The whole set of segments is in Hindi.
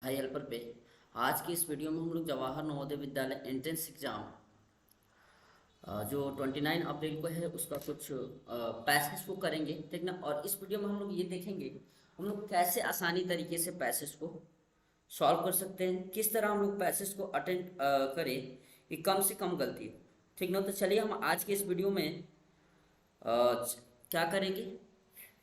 हाई हेल्पर पे। आज की इस वीडियो में हम लोग जवाहर नवोदय विद्यालय एंट्रेंस एग्जाम जो 29 अप्रैल को है उसका कुछ पैसेज को करेंगे, ठीक ना। और इस वीडियो में हम लोग ये देखेंगे हम लोग कैसे आसानी तरीके से पैसेज को सॉल्व कर सकते हैं, किस तरह हम लोग पैसेज को अटेंड करें कि कम से कम गलती हो, ठीक ना। तो चलिए हम आज के इस वीडियो में क्या करेंगे,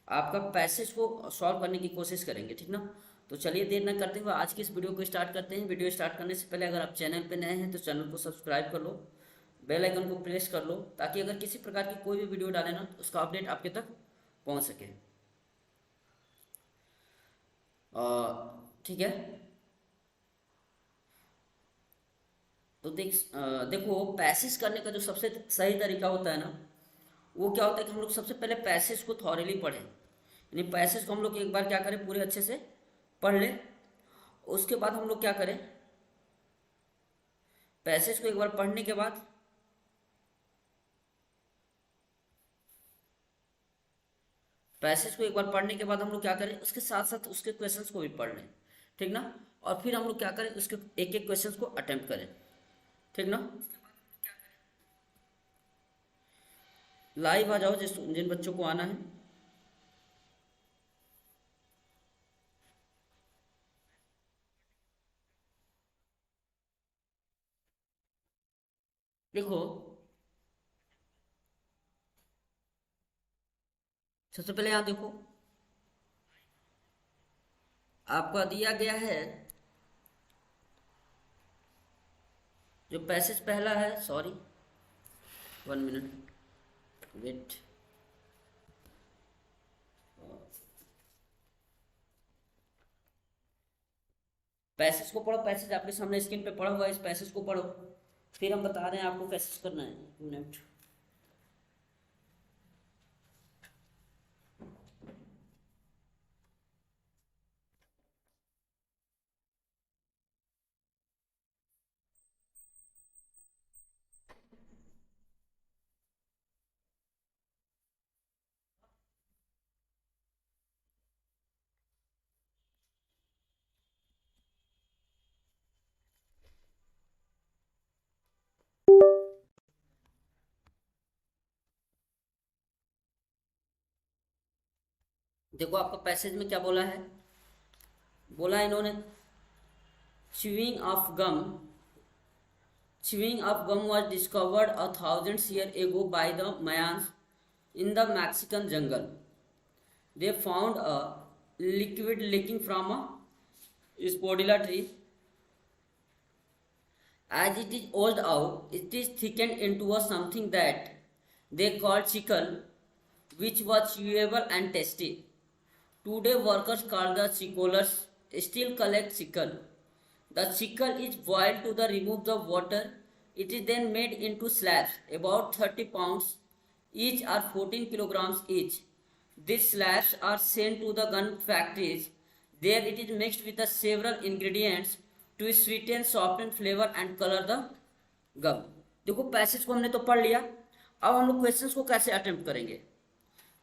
आपका पैसेज को सॉल्व करने की कोशिश करेंगे, ठीक ना। तो चलिए देर न करते हुए आज की इस वीडियो को स्टार्ट करते हैं। वीडियो स्टार्ट करने से पहले अगर आप चैनल पे नए हैं तो चैनल को सब्सक्राइब कर लो, बेल आइकन को प्रेस कर लो, ताकि अगर किसी प्रकार की कोई भी वीडियो डाले ना तो उसका अपडेट आपके तक पहुंच सके। ठीक है। तो देखो पैसेज करने का जो सबसे सही तरीका होता है ना, वो क्या होता है कि हम लोग सबसे पहले पैसेज को थॉरली पढ़ें, यानी पैसेज को हम लोग एक बार क्या करें, पूरे अच्छे से पढ़ लें। उसके बाद हम लोग क्या करें, पैसेज को एक बार पढ़ने के बाद हम लोग क्या करें, उसके साथ साथ उसके क्वेश्चंस को भी पढ़ लें, ठीक ना। और फिर हम लोग क्या करें, उसके एक एक क्वेश्चंस को अटेम्प्ट करें, ठीक ना। लाइव आ जाओ जिन बच्चों को आना है। देखो सबसे पहले यहाँ देखो, आपका दिया गया है जो पैसेज पहला है, सॉरी 1 मिनट वेट। पैसेज को पढ़ो, पैसेज आपके सामने स्क्रीन पे पढ़ा हुआ है, इस पैसेज को पढ़ो, फिर हम बता रहे हैं आपको कैसे करना है। 1 मिनट। देखो आपका पैसेज में क्या बोला है, बोला है इन्होंने chewing of gum chewing of gum was discovered 1,000 years ago by the Mayans in the Mexican jungle. They found a liquid leaking from a spodila tree. As it is oiled out, it is thickened into a something that they called chicle, which was chewable and tasty. Today, workers call the chicklers still collect chicle. The chicle is boiled to remove the water. It is then made into slabs, about 30 pounds each or 14 kilograms each. These slabs are sent to the gun factories. There it is mixed with the several ingredients to sweeten, soften, flavor and color the gum. देखो पैसेज को हमने तो पढ़ लिया, अब हम लोग क्वेश्चंस को कैसे अटेम्प्ट करेंगे।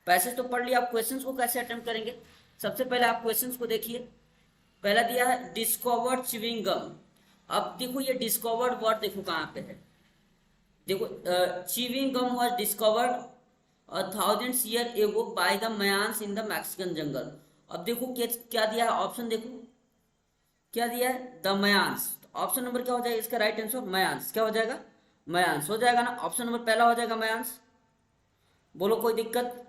पैसेज तो पढ़ लिया, आप क्वेश्चंस को कैसे अटेम्प्ट करेंगे। सबसे पहले आप क्वेश्चंस को देखिए, पहला दिया है डिस्कवर्ड च्यूइंग गम। अब देखो ये डिस्कवर्ड वर्ड देखो कहाँ पे है, देखो chewing gum was discovered 1,000 years ago by the Mayans in the Mexican jungle. अब देखो क्या दिया है ऑप्शन, देखो क्या दिया है, द मयान्स। ऑप्शन नंबर क्या हो जाएगा इसका राइट आंसर, मयान्स। क्या हो जाएगा, मयान्स हो जाएगा ना, ऑप्शन नंबर पहला हो जाएगा मयान्स। बोलो कोई दिक्कत,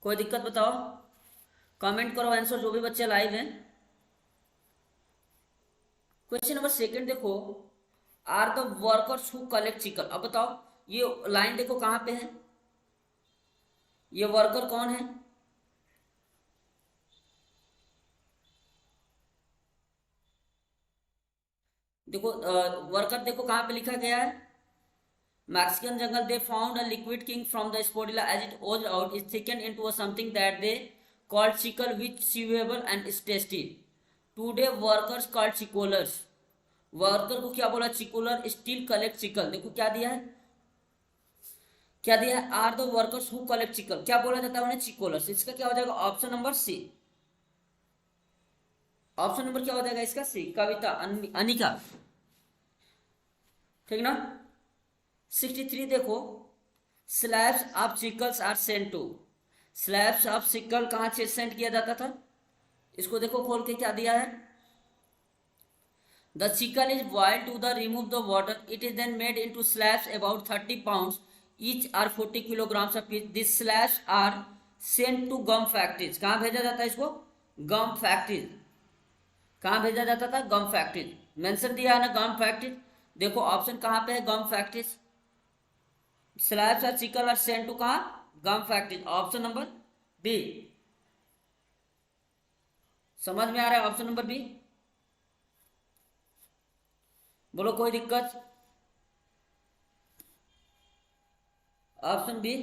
कोई दिक्कत बताओ, कमेंट करो आंसर जो भी बच्चे लाइव हैं। क्वेश्चन नंबर सेकंड देखो, are the workers who collect chicken. अब बताओ ये लाइन देखो कहां पे है, ये वर्कर कौन है, देखो वर्कर देखो कहां पे लिखा गया है, Mexican jungle. They found a liquid king from the sapodilla as it ooze out is thicken into a something that they called chicle which chewable and tasty. Today workers called chicleros. Worker को क्या बोला, चिकोलर स्टिल कलेक्ट चिकल। देखो क्या दिया है, क्या दिया है, are the workers who collect chicle, क्या बोला जाता है उन्हें, चिकोलर्स। इसका क्या हो जाएगा option number C. Option number क्या हो जाएगा इसका? सी, कविता, अनिका। ठीक ना। 63 देखो, slabs of chicles are sent to. Slabs of chicle कहाँ से सेंट किया जाता था? इसको देखो खोल के क्या दिया है। The chicle is boiled to the remove the water, it is then made into slabs about 30 pounds each or 40 kilograms of each. These slabs are sent to gum factories. कहाँ भेजा जाता है इसको? गम फैक्ट्रीज। कहाँ भेजा जाता था? गम फैक्ट्रीज। मेंशन दिया है ना गम फैक्ट्रीज। देखो ऑप्शन कहाँ पे है? गम फैक्ट्रीज। स्लैब्स और चिकल और सेंट टू कहाँ? Gum factories. Option number B. समझ में आ रहा है? Option number B. बोलो कोई दिक्कत? Option B.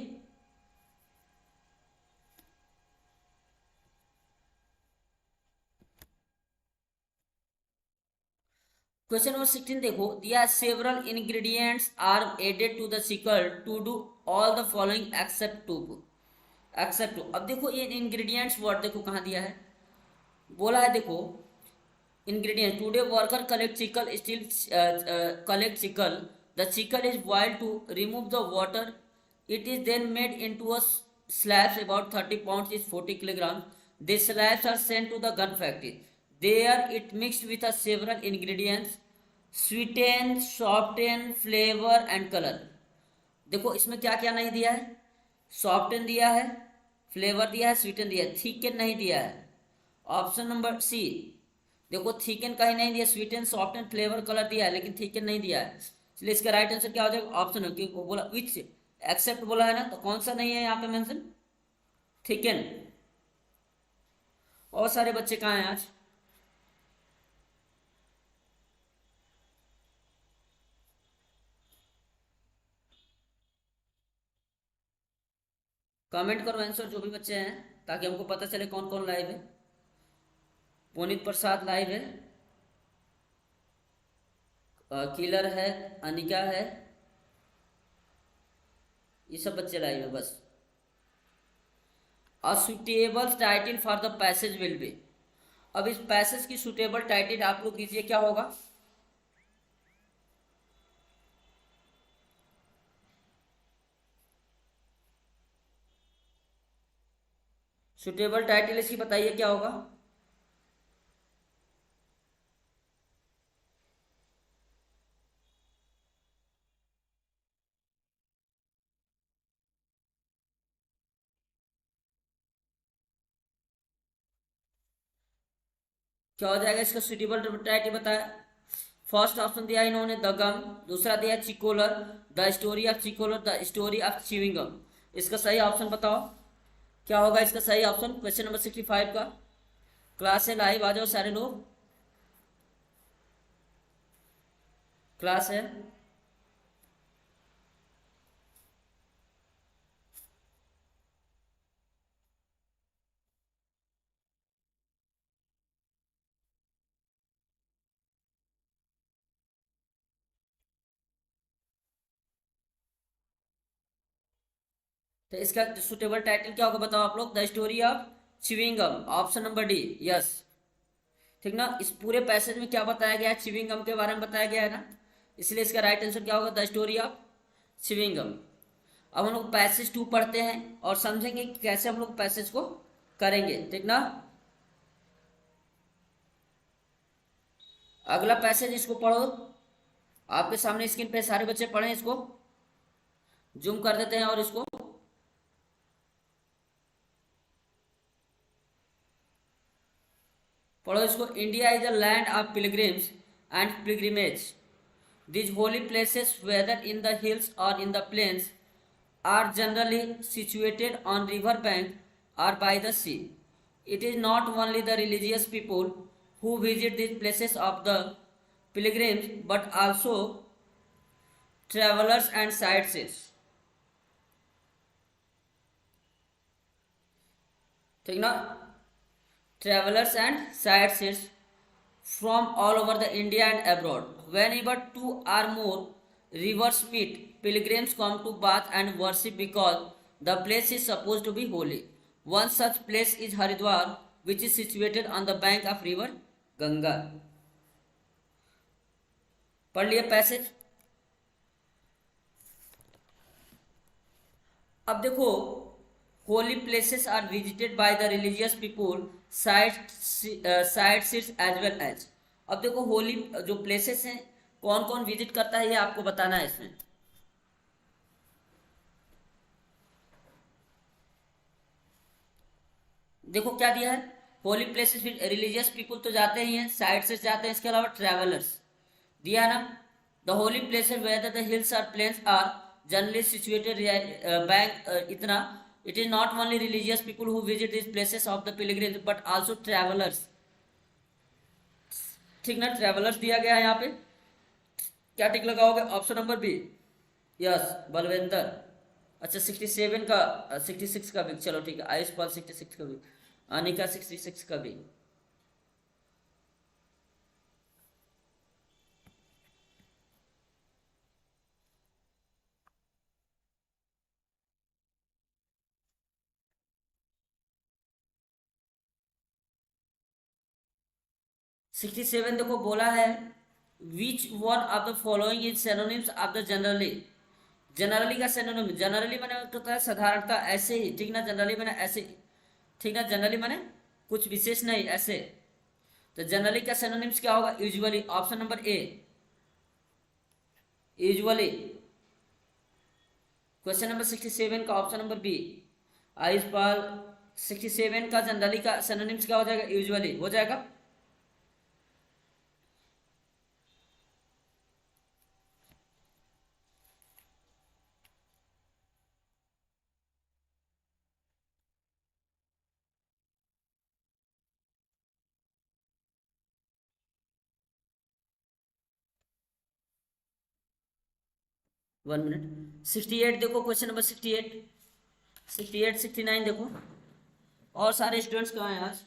क्वेश्चन नंबर 16 देखो, दिया several ingredients are added to the chicle to do all the following except to. अब देखो ये इंग्रेडिएंट्स वर्ड देखो कहाँ दिया है, बोला है देखो ingredient. Today worker collect chicle, still collect chicle, the chicle is boiled to remove the water, it is then made into a slabs about 30 pounds is 40 kilograms. These slabs are sent to the gun factory. There it mixed with a several ingredients, sweeten, soften, flavor and color. देखो इसमें क्या क्या नहीं दिया है? सॉफ्टन दिया है, फ्लेवर दिया है, स्वीटन दिया है, थिकन नहीं दिया है। Option number C. देखो थिकन कहीं नहीं दिया, स्वीटन, सॉफ्टन, फ्लेवर, कलर दिया है, लेकिन थिकन नहीं दिया है। इसलिए इसका राइट आंसर क्या हो जाएगा? ऑप्शन है, क्योंकि बोला विच एक्सेप्ट बोला है ना, तो कौन सा नहीं है यहाँ पे मेंशन? थिकन। और सारे बच्चे कहाँ हैं आज? कमेंट करो आंसर जो भी बच्चे हैं, ताकि हमको पता चले कौन कौन लाइव है। पुनीत प्रसाद लाइव है, किलर है, अनिका है, ये सब बच्चे लाइव है बस। A suitable title for the passage will be. अब इस पैसेज की सुटेबल टाइटल आप लोग कीजिए, क्या होगा? सुटेबल टाइटल इसकी बताइए क्या होगा? क्या हो जाएगा इसका सुटेबल टाइटल? बताया फर्स्ट ऑप्शन दिया इन्होंने द गम, दूसरा दिया chiclero, the story of chiclero, the story of chewing gum. इसका सही ऑप्शन बताओ क्या होगा इसका सही ऑप्शन? क्वेश्चन नंबर 65 का। क्लास है लाइव, आ जाओ सारे लोग, क्लास है। तो इसका सुटेबल टाइटल क्या होगा बताओ आप लोग? The story of chewing gum. Option number D, yes. ठीक ना। इस पूरे पैसेज में क्या बताया गया है? च्यूइंग गम के बारे में बताया गया है ना, इसलिए इसका राइट आंसर क्या होगा? The story of chewing gum. अब हम लोग पैसेज 2 पढ़ते हैं और समझेंगे कि कैसे हम लोग पैसेज को करेंगे। ठीक ना। अगला पैसेज इसको पढ़ो, आपके सामने स्क्रीन पे सारे बच्चे पढ़ें इसको। जूम कर देते हैं और इसको पढ़ो इसको। India is a land of pilgrims and pilgrimage. These holy places, whether in the hills or in the plains, are generally situated on river bank or by the sea. It is not only the religious people who visit these places of the pilgrims, but also travelers and sightseers. ठीक ना। Travelers and sightseers from all over the India and abroad. Whenever 2 or more rivers meet, pilgrims come to bath and worship because the place is supposed to be holy. One such place is Haridwar, which is situated on the bank of river Ganga. पढ़ लिया पैसेज। अब देखो, holy places are visited by the religious people, sites as well as. अब देखो होली जो प्लेसेस हैं कौन कौन विजिट करता है ये आपको बताना है इसमें। देखो क्या दिया है, होली प्लेसेस रिलीजियस पीपुल तो जाते ही हैं, साइड से जाते हैं, इसके अलावा ट्रैवलर्स दिया ना। The holy places whether the hills are plains are generally situated bank इतना, it is not only religious people who visit this places of the pilgrims but also travellers. ठीक ना, ट्रैवलर्स दिया गया है यहाँ पे। क्या टिक लगाओगे, option number B, yes Balwinder. अच्छा 67 का 66 का भी, चलो ठीक है, आयुष पाल 66 का भी, अनिका 66 का भी। सिक्सटी सेवन देखो बोला है, which one of the following is synonyms of the generally. Generally का सिनोनिम, जनरली मैंने होता है साधारणता, ऐसे ही, ठीक ना, जनरली मैंने ऐसे, ठीक ना, जनरली मैंने कुछ विशेष नहीं, ऐसे। तो जनरली का सिनोनिम्स क्या होगा, usually, option number A, usually. Question number 67 का ऑप्शन नंबर बी, आयुष पाल 67 का जनरली का सिनोनिम्स क्या हो जाएगा, यूजुअली हो जाएगा। वन मिनट, 68 देखो, क्वेश्चन नंबर 68, 68 69 देखो, और सारे स्टूडेंट्स कहाँ हैं आज।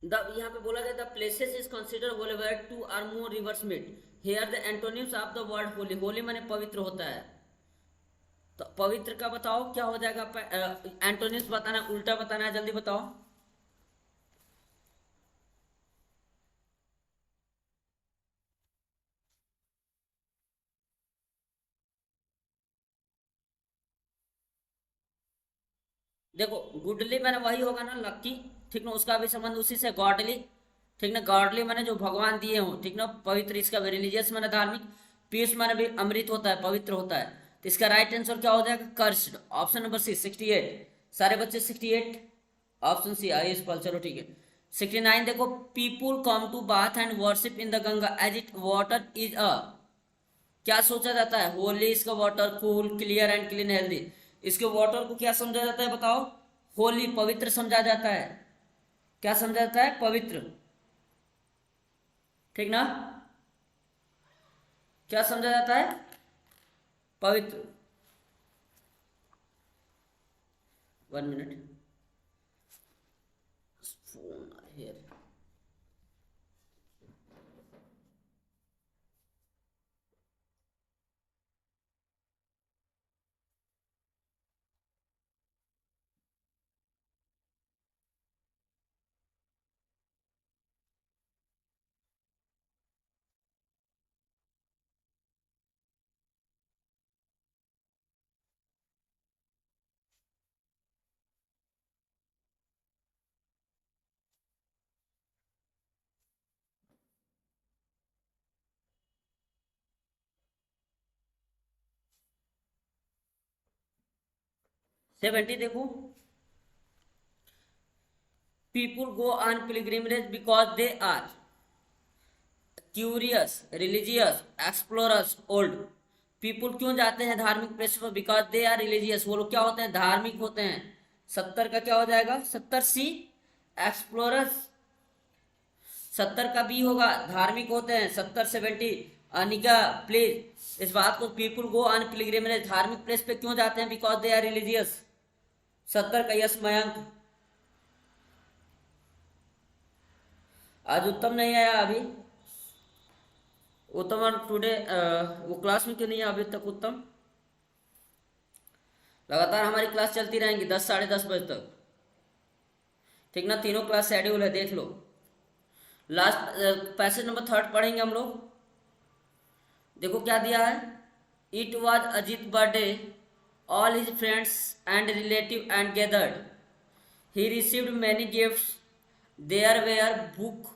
द यहाँ पे बोला गया the places is consider holy where two are more rivers meet, here the antonyms of the word holy. Holy माने पवित्र होता है, तो पवित्र का बताओ क्या हो जाएगा, एंटोनिम्स बताना है, उल्टा बताना है, जल्दी बताओ। देखो गुडली मैंने वही होगा ना, लक्की, ठीक ना, उसका भी संबंध उसी से, गॉडली, ठीक ना, गॉडली मैंने जो भगवान दिए हो, ठीक ना, पवित्र, इसका भी रिलीजियस मैंने धार्मिक, पीस मैंने भी अमृत होता है, पवित्र होता है। तो इसका राइट आंसर क्या हो जाएगा, कर्स्ड, ऑप्शन नंबर सी 68। सारे बच्चे 68, ऑप्शन सी आई इस पर, चलो ठीक है। 69 देखो, people come to bath and worship in the Ganga as it water is a, क्या सोचा जाता है, होली, इसका water cool clear and clean healthy, इसके वाटर को क्या समझा जाता है बताओ, होली, पवित्र समझा जाता है। क्या समझा जाता है, पवित्र, ठीक ना, क्या समझा जाता है, पवित्र। One minute, phone here. 70 देखो, people go on pilgrimage because they are, curious, religious, explorers, old. People क्यों जाते हैं धार्मिक प्लेस पर? बिकॉज दे आर रिलीजियस, वो लोग क्या होते हैं? धार्मिक होते हैं। 70 का क्या हो जाएगा? 70C। एक्सप्लोरर्स 70 का बी होगा, धार्मिक होते हैं। 70-70 अनिका प्लीज इस बात को, पीपुल गो ऑन पिलग्रिमेज, धार्मिक प्लेस पे क्यों जाते हैं? Because they are religious. 70 का यस मयंक। आज उत्तम नहीं आया अभी, उत्तम टुडे वो क्लास में क्यों नहीं है अभी तक उत्तम? लगातार हमारी क्लास चलती रहेंगी 10 साढ़े 10 बजे तक, ठीक ना? तीनों क्लास शेड्यूल है, देख लो। लास्ट पैसेज नंबर 3 पढ़ेंगे हम लोग। देखो क्या दिया है। It was Ajit birthday, all his friends and relative and gathered, he received many gifts, there were book,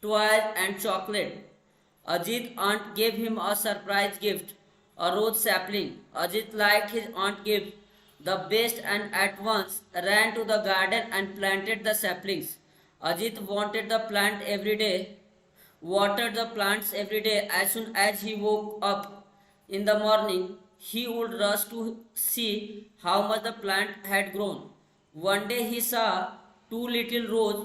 toys and chocolate. Ajit aunt gave him a surprise gift, a rose sapling. Ajit liked his aunt gift the best and at once ran to the garden and planted the saplings. Ajit wanted the plant every day, watered the plants every day. As soon as he woke up in the morning, he would rush to see how much the plant had grown. One day he saw two little rose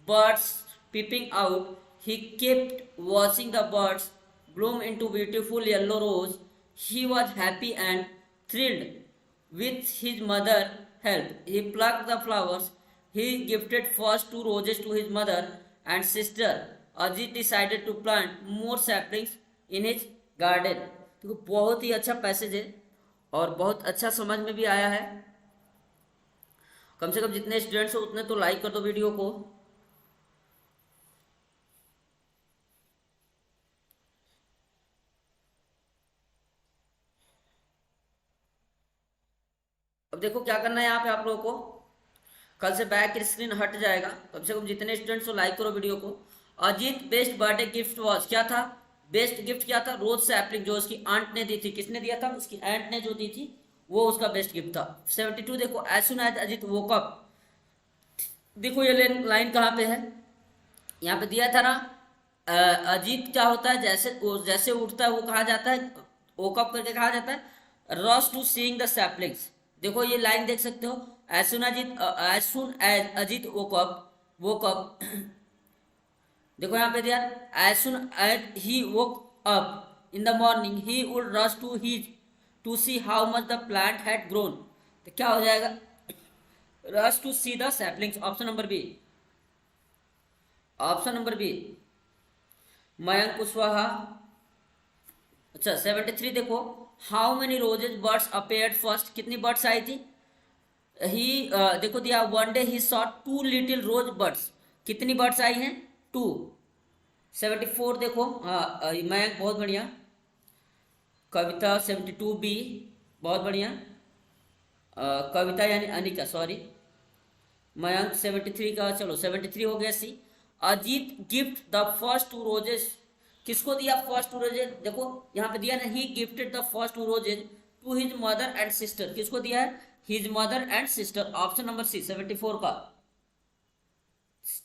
birds peeping out. He kept watching the birds bloom into beautiful yellow rose. He was happy and thrilled. With his mother's help, he plucked the flowers. He gifted first 2 roses to his mother and sister. Ajit decided to plant more saplings in his garden. तो बहुत ही अच्छा पैसेज है और बहुत अच्छा समझ में भी आया है। कम से कम जितने स्टूडेंट्स हो उतने तो लाइक कर दो वीडियो को। अब देखो क्या करना है यहाँ पे आप लोगों को, कल से बैक स्क्रीन हट जाएगा। कम से कम जितने स्टूडेंट्स हो लाइक करो वीडियो को। Ajit best birthday gift was, क्या था बेस्ट गिफ्ट? क्या था? रोज सैपलिंग, जो उसकी आंट ने दी थी। किसने दिया था? उसकी आंट ने जो दी थी वो उसका बेस्ट गिफ्ट था। 72 देखो, as soon as Ajit woke up. देखो ये लाइन कहाँ पे है? यहाँ पे दिया था ना, अजीत क्या होता है, जैसे उठता है वो कहा जाता है, वोकअप करके कहा जाता है rush to seeing the saplings. देखो ये लाइन देख सकते हो, as soon as Ajit woke up देखो यहाँ पे दिया, as soon as he woke up in the morning he would rush to see how much the plant had grown. तो क्या हो जाएगा? Rush to see the saplings. Option number B, option number B Mayank Kushwaha. अच्छा 73 देखो, how many roses birds appeared first, कितनी बर्ड्स आई थी? ही देखो दिया, one day he saw 2 little rose birds, कितनी बर्ड्स आई हैं? 2। 74 देखो, हाँ मयंक बहुत बढ़िया। कविता 72B बहुत बढ़िया। कविता यानी अनिका, सॉरी। मयंक 73 का, चलो 73 हो गया C. Ajit gift the first 2 roses, किसको दिया फर्स्ट 2 रोजेज? देखो यहाँ पे दिया ना, he gifted the first 2 roses to his mother and sister. किसको दिया है? His mother and sister. Option number C 74 का,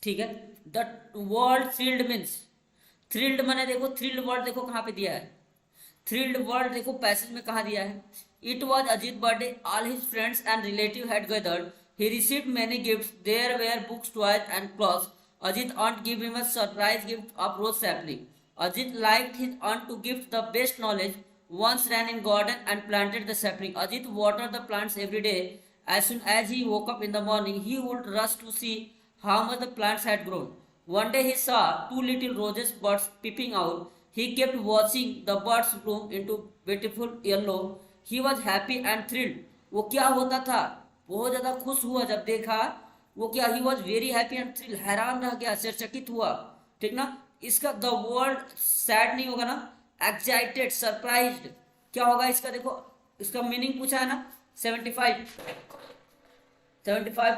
ठीक है। The world thrilled means, thrilled माने देखो, थ्रिल्ड वर्ड देखो कहाँ पे दिया है, थ्रिल्ड वर्ड देखो पैसेज में कहाँ दिया है। It was Ajit birthday, all his friends and relative had gathered, he received many gifts, there were books, toys and clothes. Ajit aunt gave him a surprise gift of rose sapling. Ajit liked his aunt to gift the best knowledge, once ran in garden and planted the sapling. Ajit watered the plants every day. As soon as he woke up in the morning, he would rush to see how much the plants had grown. One day he saw 2 little roses birds peeping out. He kept watching the birds bloom into beautiful yellow. He was happy and thrilled. वो क्या होता था? बहुत ज्यादा खुश हुआ जब देखा। वो क्या? He was very happy and thrill, हैरान रह गया, आश्चर्यचकित हुआ, ठीक ना? इसका द वर्ड सैड नहीं होगा ना, एक्साइटेड, सरप्राइज्ड, क्या होगा इसका? देखो इसका मीनिंग पूछा है ना, 75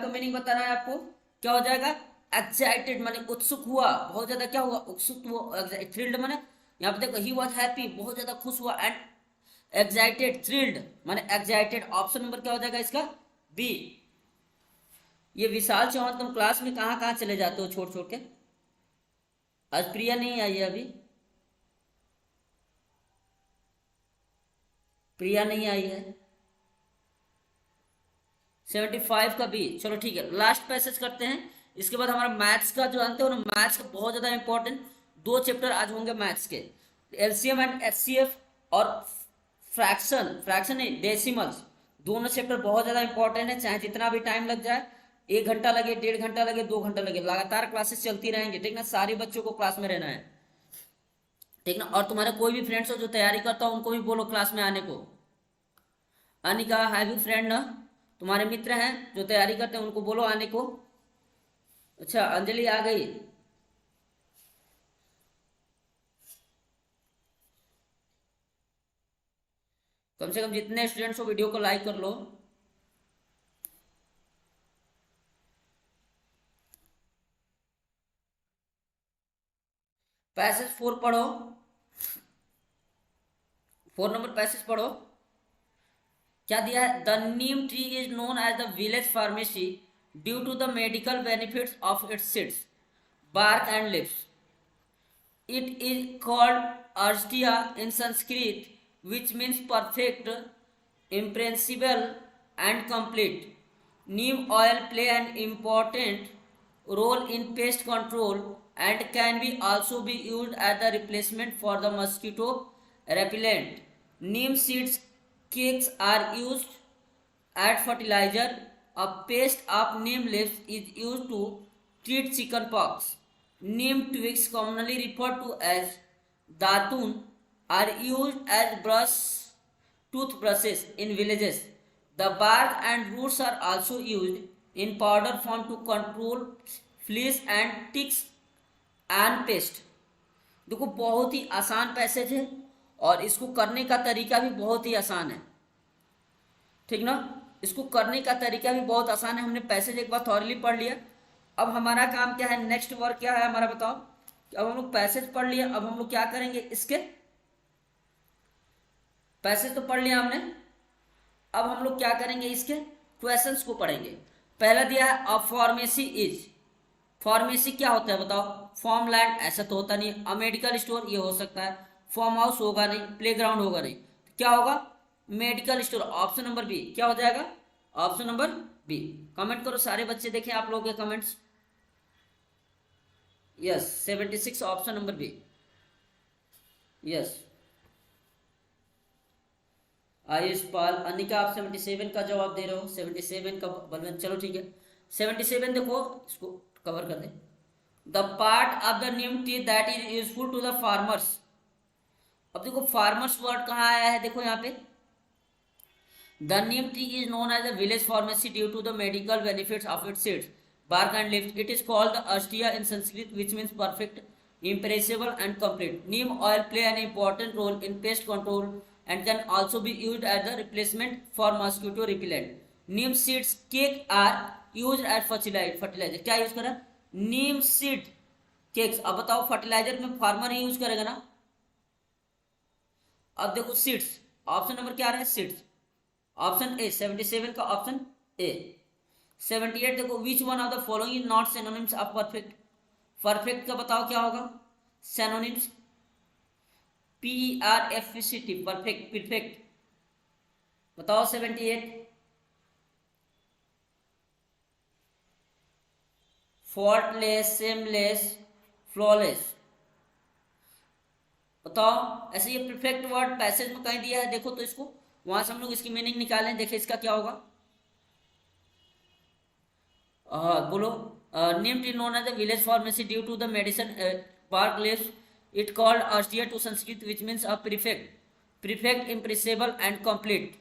का मीनिंग बताना है आपको। क्या हो जाएगा? एक्साइटेड माने उत्सुक हुआ, बहुत ज्यादा क्या हुआ? उत्सुक हुआ। थ्रिल्ड माने यहाँ पे देखो, ही वॉज हैप्पी, बहुत ज्यादा खुश हुआ, एंड एक्साइटेड, थ्रिल्ड माने एक्साइटेड। ऑप्शन नंबर क्या हो जाएगा इसका? बी। ये विशाल चौहान, तुम क्लास में कहाँ कहाँ चले जाते हो छोड़ छोड़ के? आज प्रिया नहीं आई है अभी, प्रिया नहीं आई है। 75 का बी। चलो ठीक है, लास्ट पैसेज करते हैं, इसके बाद हमारा मैथ्स का जो जानते हो ना, मैथ्स का बहुत ज़्यादा इंपॉर्टेंट 2 चैप्टर आज होंगे मैथ्स के, एलसीएम एंड एचसीएफ और फ्रैक्शन, फ्रैक्शन नहीं डेसिमल्स, दोनों चैप्टर बहुत ज़्यादा इंपॉर्टेंट है। चाहे जितना भी टाइम लग जाए, 1 घंटा लगे, 1.5 घंटा लगे, 2 घंटा लगे, लगातार क्लासेस चलती रहेंगी, ठीक ना। सारे बच्चों को क्लास में रहना है, ठीक ना। और तुम्हारे कोई भी फ्रेंड्स हो जो तैयारी करता हो, उनको भी बोलो क्लास में आने को। अनिका है भी फ्रेंड ना, तुम्हारे मित्र हैं जो तैयारी करते हैं, उनको बोलो आने को। अच्छा अंजलि आ गई। कम से कम जितने स्टूडेंट्स हो वीडियो को लाइक कर लो। पैसेज 4 पढ़ो, 4 नंबर पैसेज पढ़ो। क्या दिया है? The neem tree is known as the village pharmacy due to the medical benefits of its seeds, bark and leaves. It is called Ashtia in Sanskrit, which means perfect, impressible, and complete. Neem oil play an important role in pest control and can be also be used as the replacement for the mosquito repellent. Neem seeds cakes are used at fertilizer. A paste of neem leaves is used to treat chicken pox. Neem twigs, commonly referred to as datun, are used as toothbrushes in villages. The bark and roots are also used in powder form to control fleas and ticks and pest. देखो बहुत ही आसान पैसेज है और इसको करने का तरीका भी बहुत ही आसान है, ठीक ना। इसको करने का तरीका भी बहुत आसान है। हमने पैसेज एक बार थॉरली पढ़ लिया। अब हमारा काम क्या है, नेक्स्ट वर्क क्या है हमारा, बताओ। अब हम लोग पैसेज पढ़ लिया, अब हम लोग क्या करेंगे, इसके पैसेज तो पढ़ लिया हमने, अब हम लोग क्या करेंगे, इसके क्वेश्चंस को पढ़ेंगे। पहला दिया है अ फार्मेसी इज, फार्मेसी क्या होता है बताओ। फार्म लैंड, ऐसा तो होता नहीं। अ मेडिकल स्टोर, ये हो सकता है। फार्म हाउस होगा नहीं, प्लेग्राउंड होगा नहीं, तो क्या होगा, medical store. Option number B क्या हो जाएगा, ऑप्शन नंबर बी। कमेंट करो सारे बच्चे, देखें आप लोगों के comments. Yes 76 option number B. Yes Ayush Pal, Anika आप 77 का जवाब दे रहे हो, 77 का बलवंत। चलो ठीक है 77 देखो, इसको कवर कर दे। The part of the neem tree that is useful to the farmers. अब देखो फार्मर्स वर्ड कहाँ आया है, देखो यहाँ पे। The neem tree is known as a village pharmacy due to the medical benefits of its seeds, bark and leaves. It is called the Ashtia in Sanskrit, which means perfect, imperishable and complete. Neem oil play an important role in pest control and can also be used as the replacement for mosquito repellent. Neem seeds cake are used as fertilizer. क्या यूज करा, नीम सीड केक्स। अब बताओ फर्टिलाइजर में फार्मर ही यूज करेगा ना। अब देखो सीड्स, ऑप्शन नंबर क्या आ रहा है, सीड्स, ऑप्शन ए। 77 का ऑप्शन ए। 78 देखो, which one of the following is not synonyms of perfect. Perfect का बताओ क्या होगा, सिनोनिम्स PERFECT, परफेक्ट, परफेक्ट बताओ। 78 फॉल्टलेस, सेमलेस, फ्लॉलेस बताओ। ऐसे ये परफेक्ट वर्ड पैसेज में कहीं दिया है, देखो तो इसको, वहां से हम लोग इसकी मीनिंग निकालें, देखें इसका क्या होगा। बोलो। Neem tree known as the village pharmacy due to the medicine bark leaves. It called Ashtia to Sanskrit, which means a perfect, perfect, impressible and complete,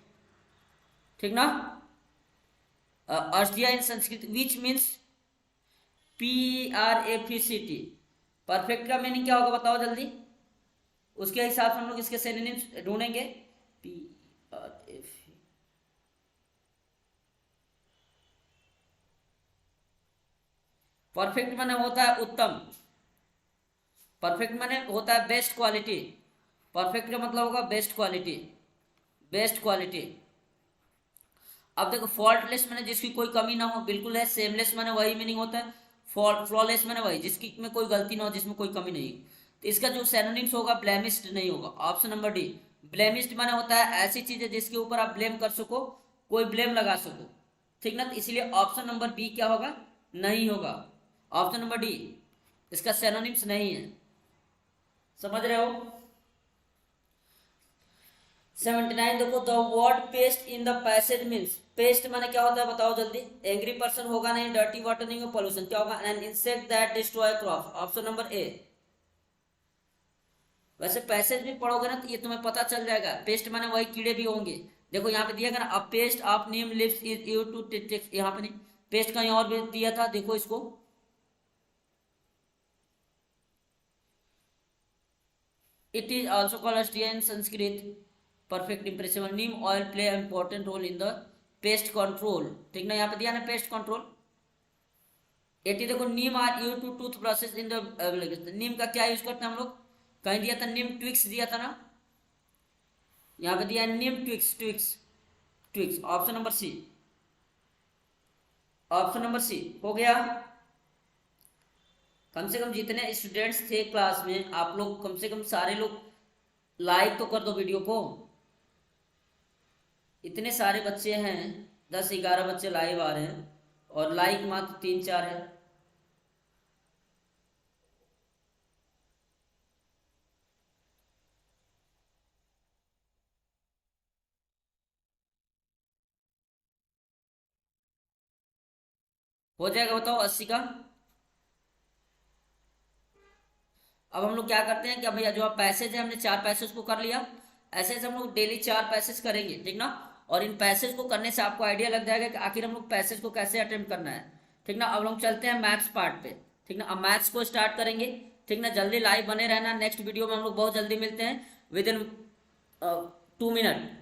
ठीक ना। Ashtia in Sanskrit which means PERFECT। Perfect का मीनिंग क्या होगा बताओ जल्दी, उसके हिसाब से हम लोग इसके सिनोनिम्स ढूंढेंगे। परफेक्ट माने होता है उत्तम, परफेक्ट माने होता है बेस्ट क्वालिटी। परफेक्ट का मतलब होगा बेस्ट क्वालिटी, बेस्ट क्वालिटी। अब देखो फॉल्टलेस माने जिसकी कोई कमी ना हो, बिल्कुल है। सेमलेस माने वही मीनिंग होता है। फ्लॉलेस माने वही जिसकी में कोई गलती ना हो, जिसमें कोई कमी नहीं। तो इसका जो सिनोनिम्स होगा ब्लेमिश्ड नहीं होगा, ऑप्शन नंबर डी ब्लेमिश्ड माने होता है ऐसी चीज है जिसके ऊपर आप ब्लेम कर सको, कोई ब्लेम लगा सको, ठीक ना। तो इसलिए ऑप्शन नंबर बी क्या होगा, नहीं होगा। ऑप्शन नंबर डी इसका सिनोनिम्स नहीं है, समझ रहे हो। 79 देखो, the word paste in the passage means, paste माने क्या होता है बताओ जल्दी। एंग्री पर्सन होगा नहीं, डर्टी वाटर नहीं हो, पोल्यूशन क्या होगा, an insect that destroy crop, option number A. वैसे पैसेज भी पढ़ोगे ना तो ये तुम्हें पता चल जाएगा, पेस्ट माने वही कीड़े भी होंगे। देखो यहाँ पे दिया गया ना, a paste of neem leaves is used to tax, यहाँ पे नहीं, पेस्ट कहीं और भी दिया था, देखो इसको। इट इज ऑल्सो कॉल्ड अस्टिया in Sanskrit, perfect impressible. Neem oil play important role in the pest control, ठीक ना, यहाँ पे दिया ना पेस्ट कंट्रोल। 80 देखो, neem are use to tooth brushes in the, नीम का क्या यूज करते हैं हम लोग, कहीं दिया था नीम ट्विक्स दिया था ना, यहाँ पे दिया neem twigs, twigs twigs, option number C, option number C हो गया। कम से कम जितने स्टूडेंट्स थे क्लास में, आप लोग कम से कम सारे लोग लाइक तो कर दो वीडियो को। इतने सारे बच्चे हैं, 10-11 बच्चे लाइव आ रहे हैं और लाइक मात्र 3-4 है। हो जाएगा बताओ 80 का। अब हम लोग क्या करते हैं कि भैया जो पैसेज है, हमने 4 पैसेज को कर लिया, ऐसे ऐसे हम लोग डेली 4 पैसेज करेंगे, ठीक ना। और इन पैसेज को करने से आपको आइडिया लग जाएगा कि आखिर हम लोग पैसेज को कैसे अटेम्प्ट करना है, ठीक ना। अब हम चलते हैं मैथ्स पार्ट पे, ठीक ना। अब मैथ्स को स्टार्ट करेंगे, ठीक ना। जल्दी लाइव बने रहना, नेक्स्ट वीडियो में हम लोग बहुत जल्दी मिलते हैं, विद इन 2 मिनट।